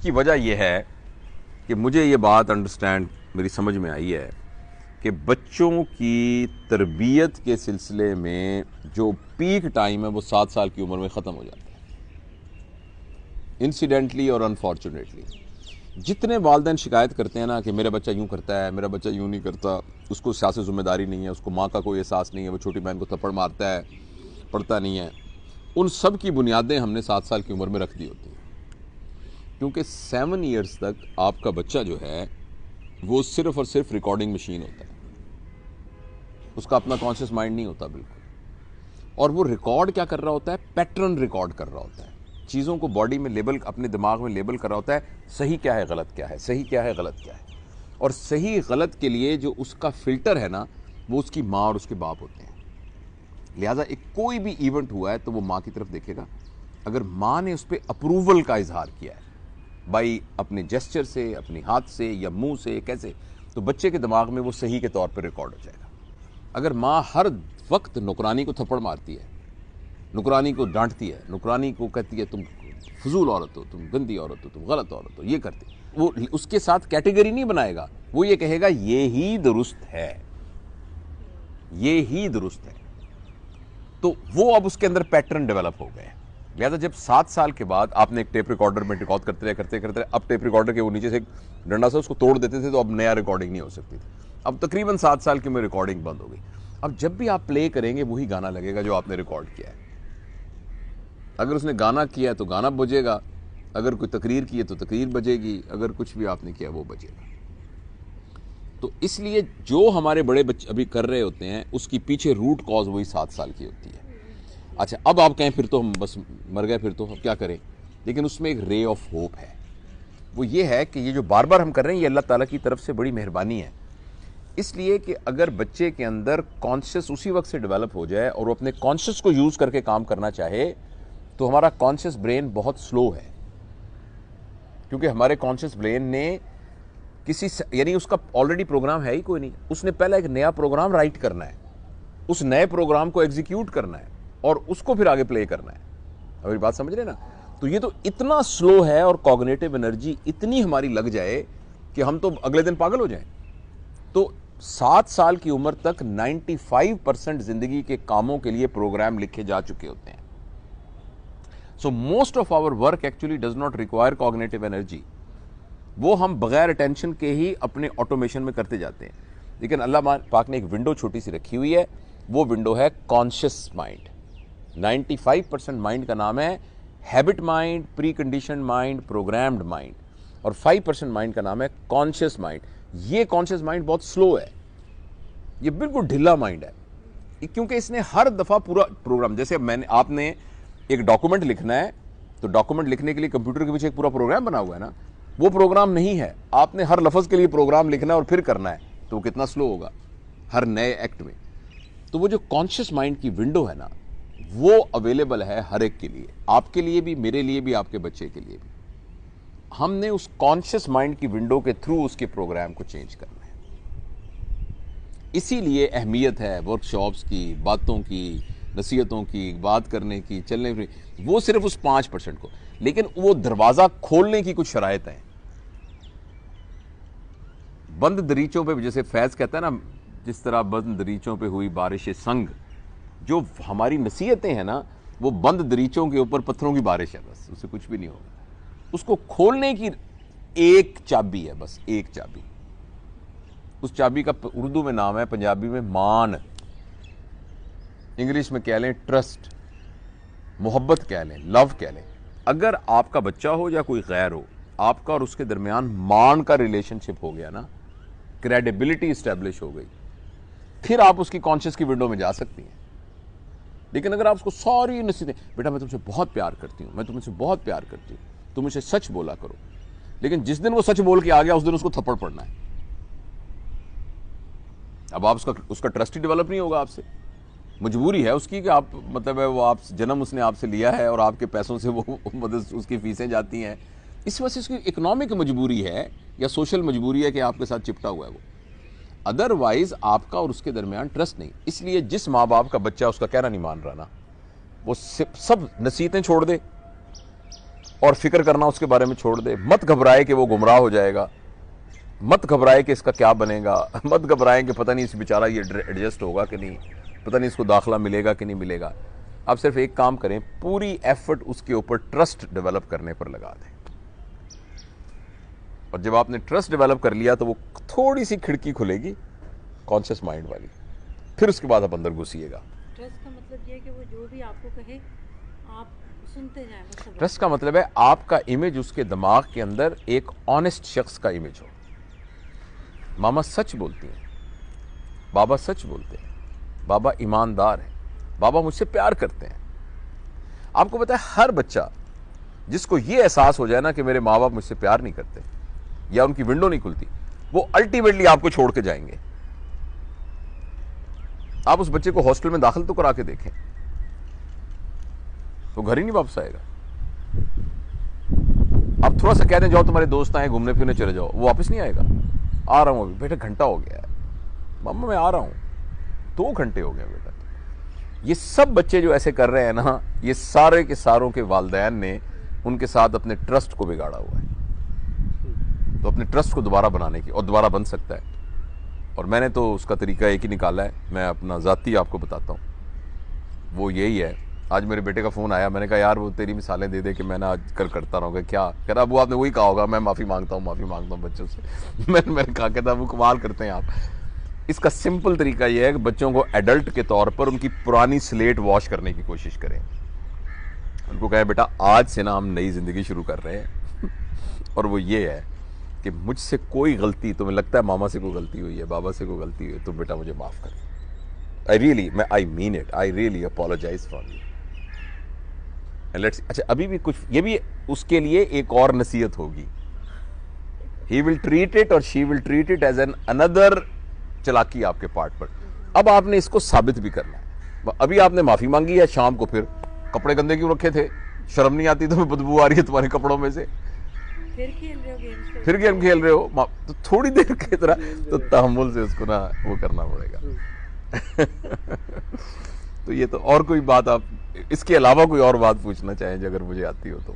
उसकी वजह यह है कि मुझे ये बात अंडरस्टैंड मेरी समझ में आई है कि बच्चों की तरबियत के सिलसिले में जो पीक टाइम है वो 7 साल की उम्र में ख़त्म हो जाता है, इंसिडेंटली और अनफॉर्चुनेटली। जितने वालिदैन शिकायत करते हैं ना कि मेरा बच्चा यूँ करता है, मेरा बच्चा यूँ नहीं करता, उसको सियासी जिम्मेदारी नहीं है, उसको माँ का कोई एहसास नहीं है, वो छोटी बहन को थप्पड़ मारता है, पढ़ता नहीं है, उन सब की बुनियादें हमने 7 साल की उम्र में रख दी होती हैं। क्योंकि 7 ईयर्स तक आपका बच्चा जो है वो सिर्फ और सिर्फ रिकॉर्डिंग मशीन होता है, उसका अपना कॉन्शियस माइंड नहीं होता बिल्कुल। और वो रिकॉर्ड क्या कर रहा होता है? पैटर्न रिकॉर्ड कर रहा होता है, चीज़ों को बॉडी में लेबल, अपने दिमाग में लेबल कर रहा होता है, सही क्या है, गलत क्या है, सही क्या है, गलत क्या है। और सही गलत के लिए जो उसका फिल्टर है ना, वो उसकी माँ और उसके बाप होते हैं। लिहाजा एक कोई भी इवेंट हुआ है तो वो माँ की तरफ देखेगा। अगर माँ ने उस पर अप्रूवल का इजहार किया है भाई अपने जेस्चर से, अपने हाथ से या मुंह से, कैसे, तो बच्चे के दिमाग में वो सही के तौर पर रिकॉर्ड हो जाएगा। अगर माँ हर वक्त नुकरानी को थप्पड़ मारती है, नुकरानी को डांटती है, नुकरानी को कहती है तुम फजूल औरत हो, तुम गंदी औरत हो, तुम गलत औरत हो, ये करती, वो उसके साथ कैटेगरी नहीं बनाएगा, वो ये कहेगा ये ही दुरुस्त है, ये ही दुरुस्त है। तो वो अब उसके अंदर पैटर्न डेवलप हो गए। लिहाजा जब 7 साल के बाद आपने एक टेप रिकॉर्डर में रिकॉर्ड करते रहे, अब टेप रिकॉर्डर के वो नीचे से एक डंडा से उसको तोड़ देते थे, तो अब नया रिकॉर्डिंग नहीं हो सकती थी। अब तकरीबन 7 साल की में रिकॉर्डिंग बंद हो गई। अब जब भी आप प्ले करेंगे वही गाना लगेगा जो आपने रिकॉर्ड किया है। अगर उसने गाना किया है तो गाना बजेगा, अगर कोई तकरीर की है तो तकरीर बजेगी, अगर कुछ भी आपने किया वो बजेगा। तो इसलिए जो हमारे बड़े बच्चे अभी कर रहे होते हैं उसकी पीछे रूट कॉज वही 7 साल की होती है। अच्छा, अब आप कहें फिर तो हम बस मर गए, फिर तो हम क्या करें, लेकिन उसमें एक रे ऑफ होप है। वो ये है कि ये जो बार बार हम कर रहे हैं ये अल्लाह ताला की तरफ से बड़ी मेहरबानी है। इसलिए कि अगर बच्चे के अंदर कॉन्शियस उसी वक्त से डेवलप हो जाए और वो अपने कॉन्शियस को यूज़ करके काम करना चाहे, तो हमारा कॉन्शियस ब्रेन बहुत स्लो है, क्योंकि हमारे कॉन्शियस ब्रेन ने किसी यानी उसका ऑलरेडी प्रोग्राम है ही कोई नहीं, उसने पहले एक नया प्रोग्राम राइट करना है, उस नए प्रोग्राम को एग्जीक्यूट करना है और उसको फिर आगे प्ले करना है। मेरी बात समझ रहे ना? तो ये तो इतना स्लो है और कॉग्निटिव एनर्जी इतनी हमारी लग जाए कि हम तो अगले दिन पागल हो जाएं। तो 7 साल की उम्र तक 95% जिंदगी के कामों के लिए प्रोग्राम लिखे जा चुके होते हैं। So most of our work actually does not require cognitive energy, वो हम बगैर अटेंशन के ही अपने ऑटोमेशन में करते जाते हैं। लेकिन अल्लाह पाक ने एक विंडो छोटी सी रखी हुई है, वो विंडो है कॉन्शियस माइंड। 95% माइंड का नाम है habit mind, pre condition mind, programmed mind, और 5% माइंड का नाम है कॉन्शियस माइंड। ये कॉन्शियस माइंड बहुत स्लो है, ये बिल्कुल ढिल्ला माइंड है, क्योंकि इसने हर दफा पूरा प्रोग्राम, जैसे आपने एक डॉक्यूमेंट लिखना है तो डॉक्यूमेंट लिखने के लिए कंप्यूटर के पीछे एक पूरा प्रोग्राम बना हुआ है ना, वो प्रोग्राम नहीं है। आपने हर लफ्ज के लिए प्रोग्राम लिखना है और फिर करना है, तो वो कितना स्लो होगा हर नए एक्ट में। तो वो जो कॉन्शियस माइंड की विंडो है ना, वो अवेलेबल है हर एक के लिए, आपके लिए भी, मेरे लिए भी, आपके बच्चे के लिए भी। हमने उस कॉन्शियस माइंड की विंडो के थ्रू उसके प्रोग्राम को चेंज करना है। इसीलिए अहमियत है वर्कशॉप्स की, बातों की, नसीहतों की, बात करने की, चलने की, वो सिर्फ उस 5% को। लेकिन वो दरवाजा खोलने की कुछ शराइत हैं। बंद दरीचों पे, जैसे फैज कहता है ना, जिस तरह बंद दरीचों पे हुई बारिश संग, जो हमारी नसीहतें हैं ना, वो बंद दरीचों के ऊपर पत्थरों की बारिश है, बस उससे कुछ भी नहीं होगा। उसको खोलने की एक चाबी है, बस एक चाबी। उस चाबी का उर्दू में नाम है, पंजाबी में मान, इंग्लिश में कह लें ट्रस्ट, मोहब्बत कह लें, लव कह लें। अगर आपका बच्चा हो या कोई गैर हो, आपका और उसके दरमियान मान का रिलेशनशिप हो गया ना, क्रेडिबिलिटी इस्टेब्लिश हो गई, फिर आप उसकी कॉन्शियस की विंडो में जा सकती हैं। लेकिन अगर आप उसको सारी नसीहतें, बेटा मैं तुमसे बहुत प्यार करती हूँ, मैं तुमसे बहुत प्यार करती हूँ, तुम मुझे सच बोला करो, लेकिन जिस दिन वो सच बोल के आ गया उस दिन उसको थप्पड़ पड़ना है। अब आप उसका ट्रस्ट ही डेवलप नहीं होगा आपसे। मजबूरी है उसकी कि आप, मतलब है वो आप, जन्म उसने आपसे लिया है और आपके पैसों से वो मतलब उसकी फीसें जाती हैं, इस वजह से उसकी इकोनॉमिक मजबूरी है या सोशल मजबूरी है कि आपके साथ चिपटा हुआ है वो। अदरवाइज आपका और उसके दरमियान ट्रस्ट नहीं। इसलिए जिस माँ बाप का बच्चा उसका कहना नहीं मान रहा ना, वो सब नसीहतें छोड़ दे और फिक्र करना उसके बारे में छोड़ दे। मत घबराए कि वो गुमराह हो जाएगा, मत घबराए कि इसका क्या बनेगा, मत घबराएं कि पता नहीं इस बेचारा ये एडजस्ट होगा कि नहीं, पता नहीं इसको दाखला मिलेगा कि नहीं मिलेगा। आप सिर्फ एक काम करें, पूरी एफर्ट उसके ऊपर ट्रस्ट डेवलप करने पर लगा दें। और जब आपने ट्रस्ट डेवलप कर लिया तो वो थोड़ी सी खिड़की खुलेगी कॉन्शियस माइंड वाली, फिर उसके बाद आप अंदर घुसिएगा। ट्रस्ट का मतलब ये है कि वो जो भी आपको कहे आप सुनते जाएं। मतलब ट्रस्ट का मतलब है आपका इमेज उसके दिमाग के अंदर एक ऑनेस्ट शख्स का इमेज हो। मामा सच बोलती हैं, बाबा सच बोलते हैं, बाबा ईमानदार है, बाबा मुझसे प्यार करते हैं। आपको पता है हर बच्चा जिसको ये एहसास हो जाए ना कि मेरे माँ बाप मुझसे प्यार नहीं करते या उनकी विंडो नहीं खुलती, वो अल्टीमेटली आपको छोड़ के जाएंगे। आप उस बच्चे को हॉस्टल में दाखिल तो करा के देखें, तो घर ही नहीं वापस आएगा। आप थोड़ा सा कह दें जाओ तुम्हारे दोस्त आए घूमने फिरने चले जाओ, वो वापस नहीं आएगा। आ रहा हूं अभी बेटा, घंटा हो गया है, मम्मा मैं आ रहा हूं, 2 घंटे हो गए बेटा। ये सब बच्चे जो ऐसे कर रहे हैं ना, ये सारे के सारों के वालिदैन ने उनके साथ अपने ट्रस्ट को बिगाड़ा हुआ है। तो अपने ट्रस्ट को दोबारा बनाने की, और दोबारा बन सकता है, और मैंने तो उसका तरीका एक ही निकाला है, मैं अपना ज़ाती आपको बताता हूँ, वो यही है। आज मेरे बेटे का फ़ोन आया, मैंने कहा यार वो तेरी मिसालें दे दे कि मैं ना आज कल करता रहूँगा। क्या कह रहा, वो आपने वही कहा होगा, मैं माफ़ी मांगता हूँ बच्चों से। मैंने कहा, कहता वो कमाल करते हैं आप। इसका सिंपल तरीका ये है कि बच्चों को एडल्ट के तौर पर उनकी पुरानी स्लेट वॉश करने की कोशिश करें। उनको कहें बेटा आज से ना हम नई ज़िंदगी शुरू कर रहे हैं और वो ये है कि मुझसे कोई गलती, तुम्हें लगता है मामा से कोई गलती हुई है, बाबा से कोई गलती हुई है, तो बेटा मुझे माफ़ कर। I mean it, I really apologise for you. Let's, अच्छा अभी भी कुछ, ये भी उसके लिए एक और नसीहत होगी। ही विल ट्रीट इट और she will treat it as an another चालाकी आपके पार्ट पर। अब आपने इसको साबित भी करना है। अभी आपने माफी मांगी है, शाम को फिर कपड़े गंदे क्यों रखे थे, शर्म नहीं आती, तुम्हें बदबू आ रही है तुम्हारे कपड़ों में से, फिर गेम खेल रहे हो, तो थोड़ी देर की तरह तो तहम्मुल से उसको ना वो करना पड़ेगा। तो ये तो, और कोई बात आप इसके अलावा कोई और बात पूछना चाहें अगर मुझे आती हो तो?